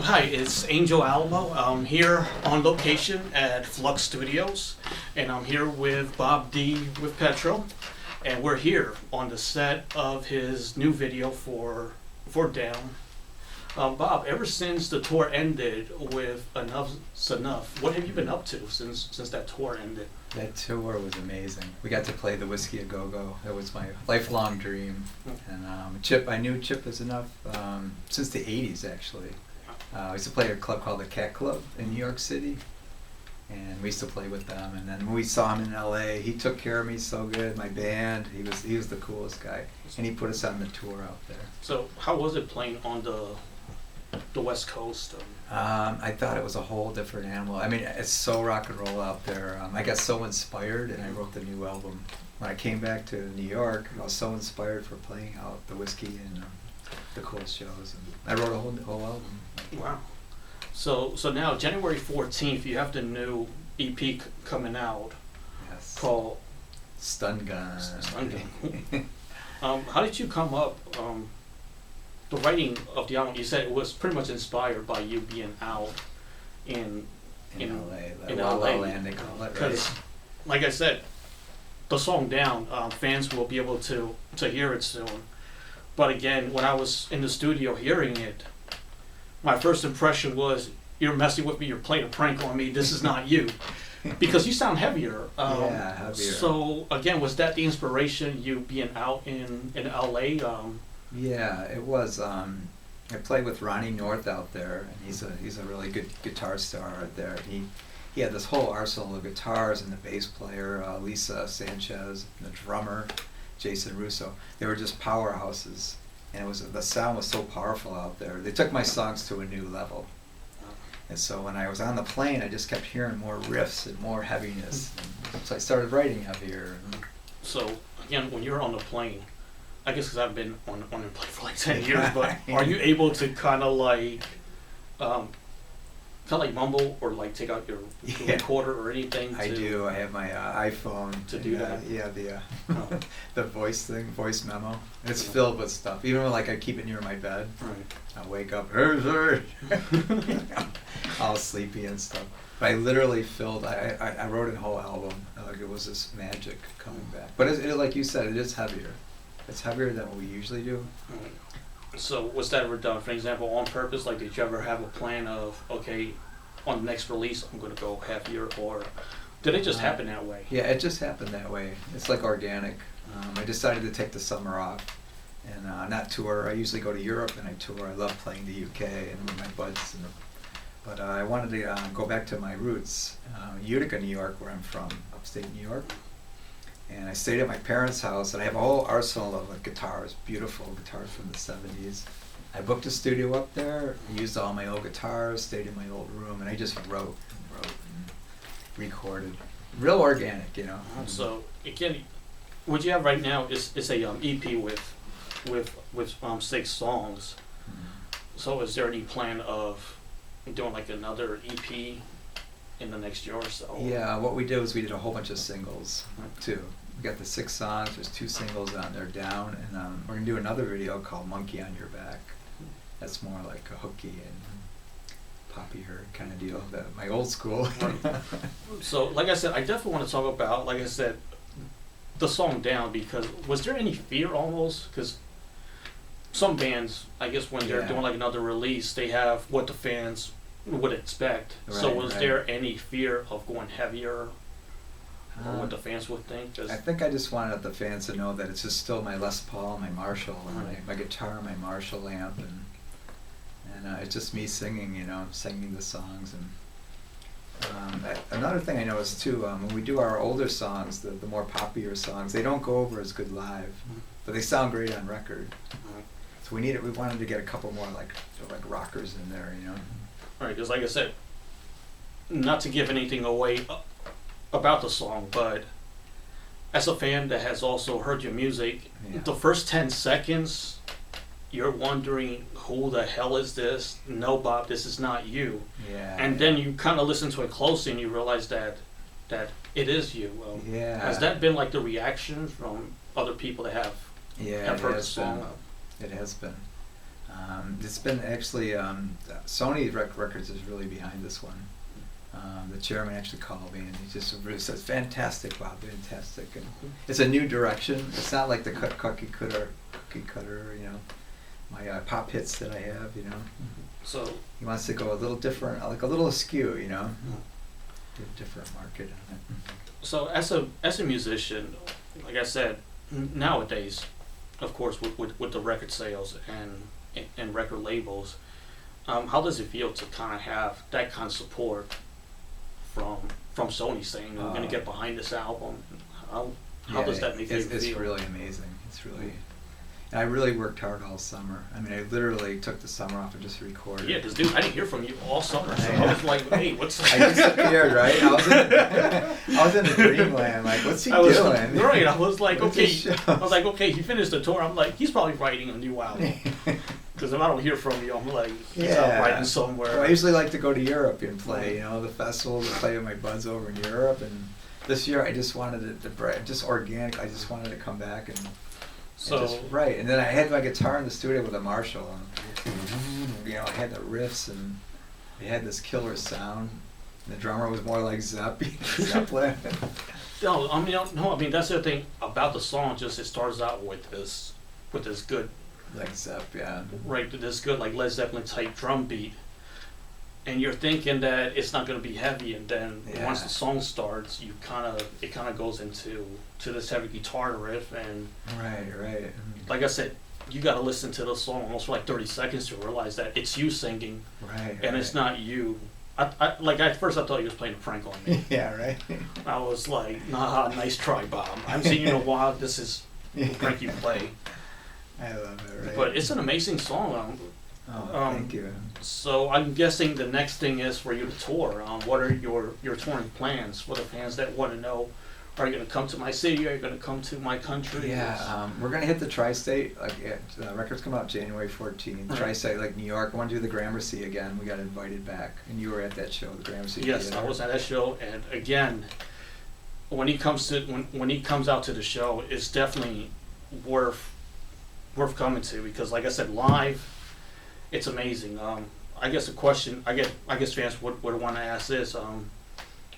Hi, it's Angel Alamo. I'm here on location at Flux Studios, and I'm here with Bobdeewithpetro, and we're here on the set of his new video for Down. Bob, ever since the tour ended with Enough's Enough, what have you been up to since that tour ended? That tour was amazing. We got to play the Whiskey A Go Go. That was my lifelong dream. And Chip, I knew Chip was enough since the '80s actually. I used to play at a club called the Cat Club in New York City, and we used to play with them. And then when we saw him in LA, he took care of me so good. My band, he was the coolest guy, and he put us on the tour out there. So how was it playing on the West Coast? I thought it was a whole different animal. I mean, it's so rock and roll out there. I got so inspired, and I wrote the new album. When I came back to New York, I was so inspired for playing out the Whiskey and the coolest shows. And I wrote a whole album. Wow. So now, January 14th, you have the new EP coming out. Yes. Called Stun Gun. Stun Gun. How did you come up? The writing of the album, you said it was pretty much inspired by you being out in LA, in La La LA. Land, they call it, Because, right? like I said, the song Down, fans will be able to hear it soon. But again, when I was in the studio hearing it, my first impression was, you're messing with me, you're playing a prank on me, this is not you. Because you sound heavier. Yeah, heavier. So, again, was that the inspiration, you being out in LA? Yeah, it was. I played with Ronnie North out there, and he's a really good guitar star out there. He had this whole arsenal of guitars, and the bass player Lisa Sanchez, and the drummer Jason Russo. They were just powerhouses, and the sound was so powerful out there. They took my songs to a new level. And so when I was on the plane, I just kept hearing more riffs and more heaviness. And so I started writing heavier. So again, when you're on the plane, I guess because I've been on the plane for like 10 years, but are you able to kind of like mumble or like take out your recorder or anything? I do. I have my iPhone to do that. Yeah, the voice memo. It's filled with stuff. Even when like I keep it near my bed, Right. I wake up, all sleepy and stuff. But I literally filled. I wrote a whole album. Like it was this magic coming back. But it, like you said, it is heavier. It's heavier than what we usually do. So was that ever done, for example, on purpose? Like, did you ever have a plan of, okay, on the next release, I'm going to go heavier, or did it just happen that way? Yeah, it just happened that way. It's like organic. I decided to take the summer off and not tour. I usually go to Europe and I tour. I love playing the UK and with my buds. But I wanted to go back to my roots, Utica, New York, where I'm from, upstate New York. And I stayed at my parents' house, and I have a whole arsenal of like, guitars, beautiful guitars from the '70s. I booked a studio up there, used all my old guitars, stayed in my old room, and I just wrote and recorded. Real organic, you know. So again, what you have right now is a EP with 6 songs. So is there any plan of doing like another EP in the next year or so? Yeah, what we did was we did a whole bunch of singles too. We got the 6 songs. There's 2 singles on there, Down, and we're gonna do another video called Monkey on Your Back. That's more like a hooky and poppier kind of deal. My old school. So, like I said, I definitely want to talk about, like I said, the song Down, because was there any fear almost? Because some bands, I guess, when they're doing like another release, they have what the fans would expect. Right, so was there any fear of going heavier, or what the fans would think? I think I just wanted the fans to know that it's just still my Les Paul, my Marshall, and my guitar, my Marshall amp, and it's just me singing, you know, singing the songs. And another thing I noticed too, when we do our older songs, the more poppier songs, they don't go over as good live, but they sound great on record. So we wanted to get a couple more like rockers in there, you know. Right, because like I said, not to give anything away about the song, but as a fan that has also heard your music, the first 10 seconds, you're wondering, who the hell is this? No, Bob, this is not you. Yeah. And then you kind of listen to it closely and you realize that it is you. Has that been like the reaction from other people that have heard the song? It has been. It's been actually Sony Records is really behind this one. The chairman actually called me and he just really says, "Fantastic, Bob, fantastic." And it's a new direction. It's not like the cookie cutter, you know, my pop hits that I have, you know. So He wants to go a little different, like a little askew, you know. Do a different market on it. So as a musician, like I said, nowadays, of course, with the record sales and record labels, how does it feel to kind of have that kind of support from Sony saying we're going to get behind this album? How does that make you feel? It's really amazing. It's really. And I really worked hard all summer. I mean, I literally took the summer off and just recorded. Yeah, because dude, I didn't hear from you all summer. So I was like, hey, what's? I disappeared, right? I was in the dreamland. Like, what's he doing? Right. I was like, What's okay. his show? I was like, okay. He finished the tour. I'm like, he's probably writing a new album. Because if I don't hear from you, I'm like, he's out writing somewhere. Well, I usually like to go to Europe and play. You know, the festivals. I play with my buds over in Europe, and this year I just wanted it to just organic. I just wanted to come back and. So And then I had my guitar in the studio with a Marshall, and you know, I had the riffs, and it had this killer sound. The drummer was more like Zeppelin. no, I mean that's the thing about the song. Just it starts out with this good, Like Zepp, yeah. right? This good like Led Zeppelin type drum beat, and you're thinking that it's not going to be heavy, and then once the song starts, it kind of goes into this heavy guitar riff, and Right. like I said, you got to listen to the song almost for like 30 seconds to realize that it's you singing, and it's not you. At first I thought he was playing a prank on me. Yeah, right. I was like, nah, nice try, Bob. I haven't seen you in a while. This is the prank you play. I love it, right? But it's an amazing song. Thank you. So I'm guessing the next thing is for you to tour. What are your touring plans for the fans that want to know? Are you going to come to my city? Are you going to come to my country? Yeah, we're going to hit the tri-state. Like, the records come out January 14th. Right. Tri-state, like New York. I want to do the Gramercy again. We got invited back. And you were at that show, the Gramercy Yes, Theater. I was at that show, and again, when he comes out to the show, it's definitely worth coming to, because, like I said, live, it's amazing. I guess the question I guess fans would want to ask this: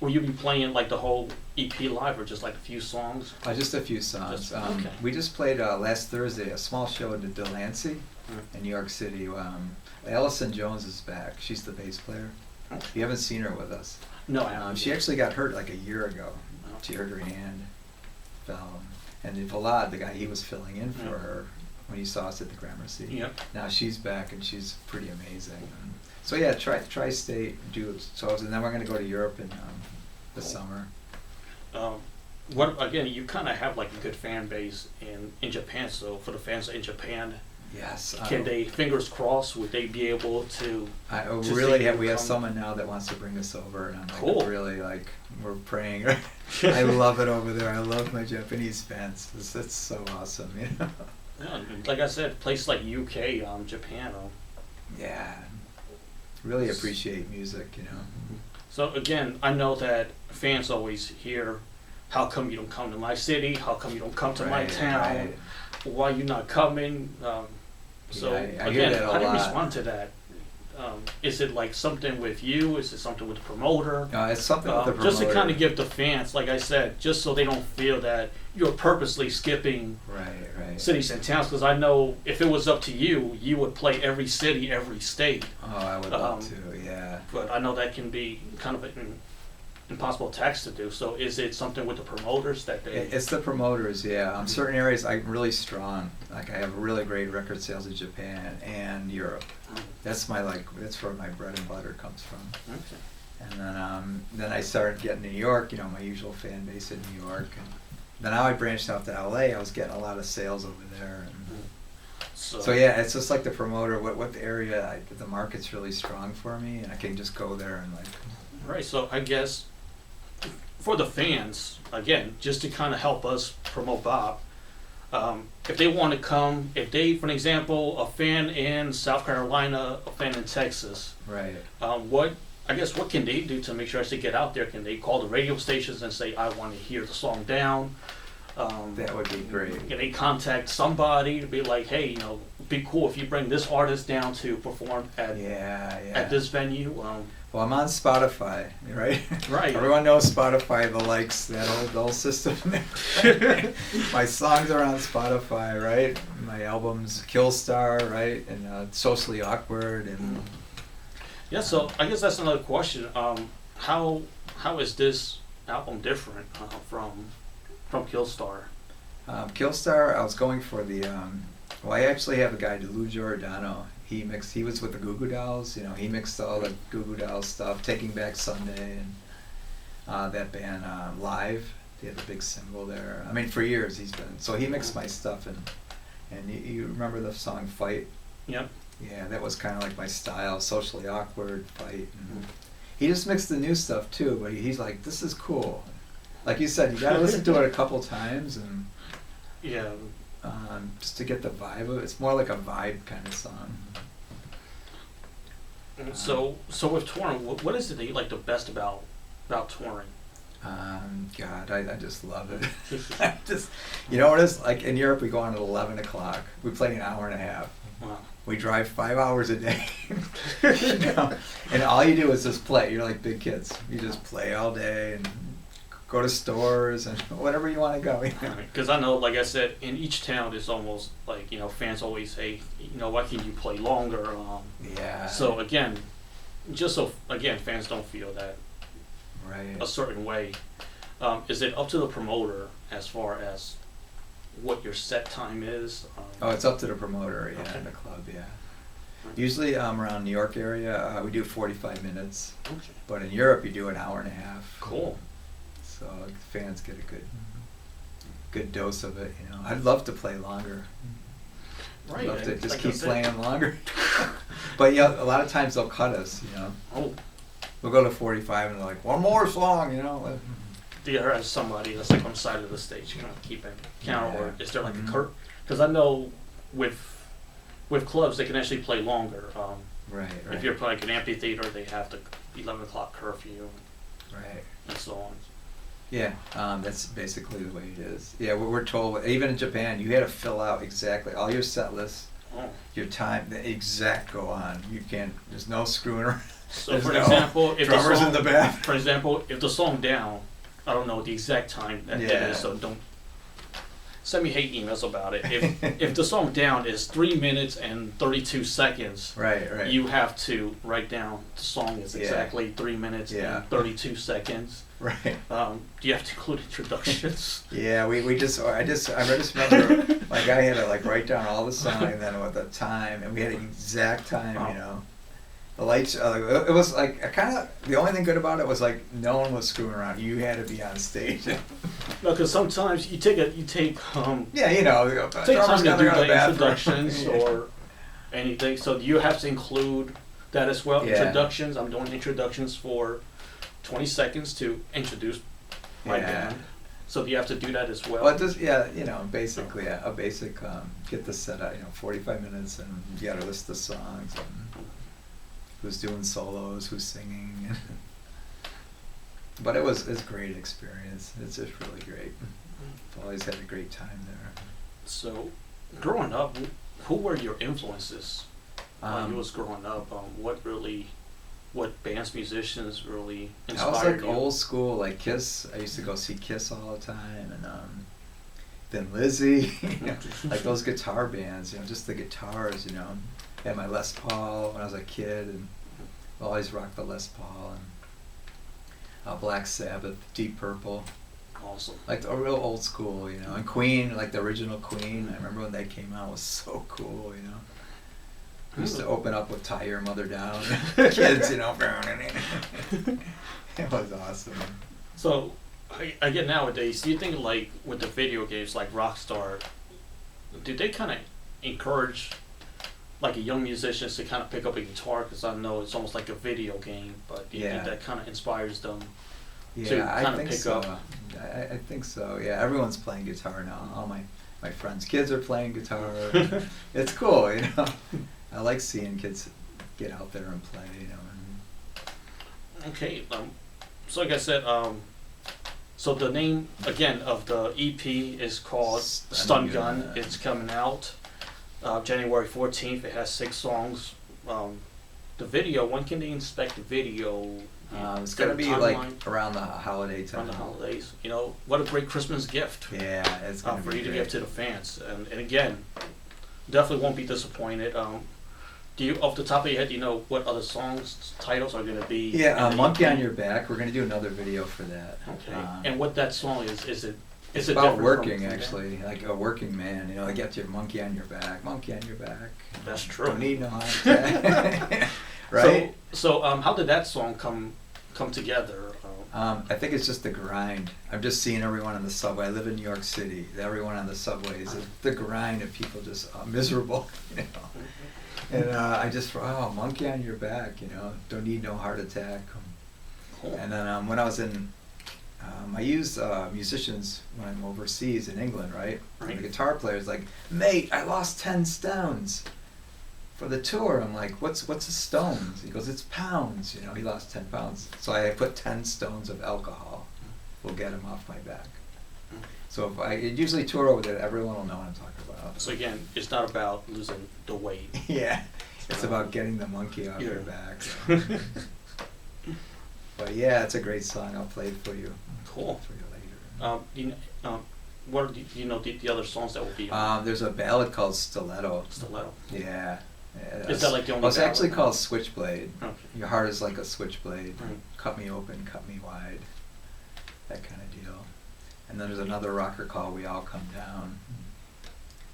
will you be playing like the whole EP live, or just like a few songs? Just a few songs. Okay. We just played last Thursday a small show in Delancey in New York City. Allison Jones is back. She's the bass player. Okay. You haven't seen her with us. No, I haven't. She actually got hurt like a year ago. Oh. She hurt her hand, fell. And Vlad, the guy, he was filling in for her when he saw us at the Gramercy. Yep. Now she's back and she's pretty amazing. So yeah, tri-state, do shows, and then we're going to go to Europe in the summer. What again? You kind of have like a good fan base in Japan. So for the fans in Japan, Yes. can they, fingers crossed, would they be able to? We have someone now that wants to bring us over, and I'm like, Cool. really, like, we're praying. I love it over there. I love my Japanese fans. It's so awesome, you know. Yeah, like I said, places like UK, Japan. Yeah. Really appreciate music, you know. So again, I know that fans always hear, "How come you don't come to my city? How come you don't come to my town? Right. Why you not coming?" So Yeah, I hear again, that a how do you lot. respond to that? Is it like something with you? Is it something with the promoter? It's something with the promoter. Just to kind of give the fans, like I said, just so they don't feel that you're purposely skipping Right. cities and towns. Because I know if it was up to you, you would play every city, every state. Oh, I would love to, yeah. But I know that can be kind of an impossible task to do. So is it something with the promoters that they? It's the promoters, yeah. Certain areas I'm really strong. Like, I have really great record sales in Japan and Europe. That's that's where my bread and butter comes from. Okay. And then I started getting to New York, you know, my usual fan base in New York. And then now I branched out to LA. I was getting a lot of sales over there. And so yeah, it's just like the promoter, what area, the market's really strong for me, and I can just go there and like. Right, so I guess for the fans, again, just to kind of help us promote Bob, if they want to come, for an example, a fan in South Carolina, a fan in Texas, Right. what can they do to make sure as they get out there? Can they call the radio stations and say, "I want to hear the song down"? That would be great. Can they contact somebody to be like, hey, it'd be cool if you bring this artist down to perform at this venue? Well, I'm on Spotify, right? Right. Everyone knows Spotify, the likes, that old system there. My songs are on Spotify, right? My album's Killstar, right? And Socially Awkward. And yeah, so I guess that's another question. How is this album different from Killstar? Killstar, I was going for the, well, I actually have a guy, Lou Giordano. He was with the Goo Goo Dolls, he mixed all the Goo Goo Dolls stuff, Taking Back Sunday, and that band, Live, they had a big single there. I mean, for years so he mixed my stuff, and you remember the song Fight? Yep. Yeah, that was kind of like my style, Socially Awkward, Fight. And he just mixed the new stuff too, but he's like, this is cool. Like you said, you gotta listen to it a couple times, and yeah, just to get the vibe of it. It's more like a vibe kind of song. So with touring, what is it that you like the best about touring? God, I just love it. You know what it is? Like in Europe, we go on at 11 o'clock. We play an hour and a half. Wow. We drive 5 hours a day. And all you do is just play. You're like big kids. You just play all day and go to stores and whatever you want to go. Because I know, like I said, in each town, it's almost like, fans always say, why can't you play longer? Yeah. So again, fans don't feel that right a certain way. Is it up to the promoter as far as what your set time is? Oh, it's up to the promoter, Okay. in the club, yeah. Usually around New York area, we do 45 minutes. Okay. But in Europe, you do an hour and a half. Cool. So fans get a good dose of it, I'd love to play longer. Right. I'd love to just like keep I said- playing longer. But yeah, a lot of times they'll cut us, Oh, We'll go to 45 and they're like, one more song, do you have somebody that's like on the side of the stage kind of keeping count, or Yeah. is there like Mhm. a curve? Because I know with clubs they can actually play longer. Right. If you're playing an amphitheater, they have the 11 o'clock curfew Right. and so on. Yeah, that's basically the way it is. Yeah, we're told, even in Japan, you had to fill out exactly all your set lists, Oh. your time, the exact go on. You can't, there's no screwing around. So There's for no example, if the drummers song, in the back. for example, if the song down, I don't know the exact time that it Yeah. is, so don't send me hate emails about it. If the song down is 3 minutes and 32 seconds, Right. you have to write down the song is Yeah. exactly 3 minutes Yeah. and 32 seconds. Right. Do you have to include introductions? Yeah, I just remember my guy had to like write down all the song and then with the time, and we had an exact time, Oh. The lights, it was like, the only thing good about it was like, no one was screwing around. You had to be on stage. No, because sometimes you take Yeah, take time to do the introductions or anything. So do you have to include that as well? Yeah. Introductions. I'm doing introductions for 20 seconds to introduce my Yeah. band. So do you have to do that as well? Well, just, basically, a basic, get the set up, 45 minutes, and you gotta list the songs, and who's doing solos, who's singing. But it's a great experience. It's just really great. I've always had a great time there. So, growing up, who were your influences when you was growing up? What bands, musicians really I was inspired like you? old school, like Kiss. I used to go see Kiss all the time, and then Lizzie, like those guitar bands, just the guitars, I had my Les Paul when I was a kid, and I always rocked the Les Paul, and Black Sabbath, Deep Purple, Awesome. like the real old school, and Queen, like the original Queen. I remember when they came out, it was so cool, We used to open up with Tie Your Mother Down, kids, It was awesome. So, I get nowadays, do you think like with the video games like Rockstar, do they kind of encourage like a young musicians to kind of pick up a guitar? Because I know it's almost like a video game, but do you think Yeah. that kind of inspires them? Yeah, I kinda think pick so. up. I think so. Yeah, everyone's playing guitar now. All my friends' kids are playing guitar. It's cool, I like seeing kids get out there and play, Okay, so like I said, So the name again of the EP is called Stun Gun. It's coming out January 14th. It has 6 songs. The video, when can they inspect the video? It's gonna be like around the holiday time. Around the holidays. You know, what a great Christmas gift. Yeah, it's gonna for be you to great. give to the fans. And again, definitely won't be disappointed. Do you, off the top of your head, do you know what other songs titles are going to be? Yeah, in the Monkey EP? on Your Back. We're gonna do another video for that. Okay. And what that song is it? It's it about different working, from actually, like a working man. You know, like get your monkey on your back, monkey on your back. That's true. Don't need no heart attack. Right? So how did that song come together? I think it's just the grind. I'm just seeing everyone on the subway. I live in New York City. Everyone on the subways, the grind of people just miserable, you know. And I just, monkey on your back, you know, don't need no heart attack. Cool. And then when I was in, I use musicians when I'm overseas in England, right? Right. The guitar player's like, mate, I lost 10 stones for the tour. I'm like, what's a stones? He goes, it's pounds. You know, he lost 10 pounds. So I put 10 stones of alcohol. Will get him off my back. So if I usually tour over there, everyone will know what I'm talking about. So again, it's not about losing the weight. Yeah, it's about getting the monkey off your back. But yeah, it's a great song. I'll play it for you. Cool. For you later. What do you know the other songs that will be? There's a ballad called Stiletto. Stiletto. Yeah. Is that like the only? Well, it's ballad actually now? called Switchblade. Okay. Your heart is like a switchblade. Right. Cut me open, cut me wide. That kind of deal. And then there's another rocker called We All Come Down.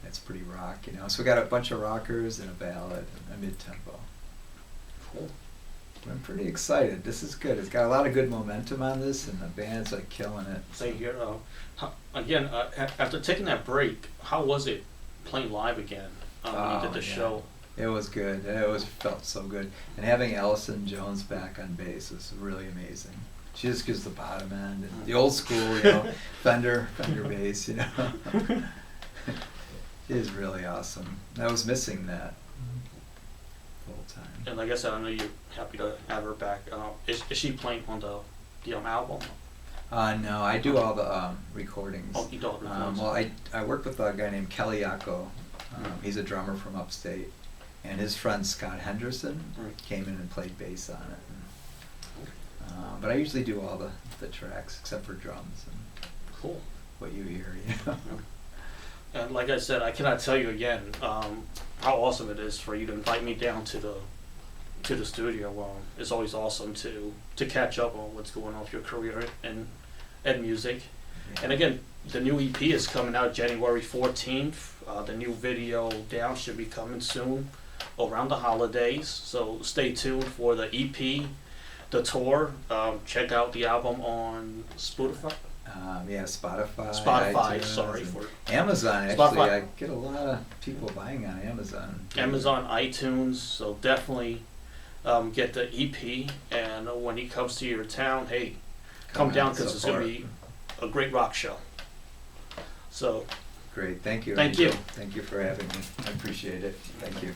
That's pretty rock, you know. So we got a bunch of rockers and a ballad and a mid-tempo. Cool. I'm pretty excited. This is good. It's got a lot of good momentum on this, and the band's like killing it. So here, again, after taking that break, how was it playing live again when you did the show? It was good. It felt so good. And having Allison Jones back on bass was really amazing. She just gives the bottom end, and the old school, you know, Fender bass, you know. It is really awesome. I was missing that the whole time. And like I said, I know you're happy to have her back. Is she playing on the album? No, I do all the recordings. Oh, you don't. Well, I work with a guy named Kelly Yako. He's a drummer from upstate, and his friend Scott Henderson came in and played bass on it. But I usually do all the tracks except for drums and cool. What you hear, you know. And like I said, I cannot tell you again how awesome it is for you to invite me down to the studio. It's always awesome to catch up on what's going on with your career and music. Yeah. And again, the new EP is coming out January 14th. The new video down should be coming soon around the holidays. So stay tuned for the EP, the tour. Check out the album on Spotify. Spotify. Spotify, iTunes, sorry for Amazon. Actually, Spotify. I get a lot of people buying on Amazon. Amazon, iTunes. So definitely get the EP. And when he comes to your town, hey, come down because it's going to be a great rock show. So great, thank you. Thank you. Thank you for having me. I appreciate it. Thank you.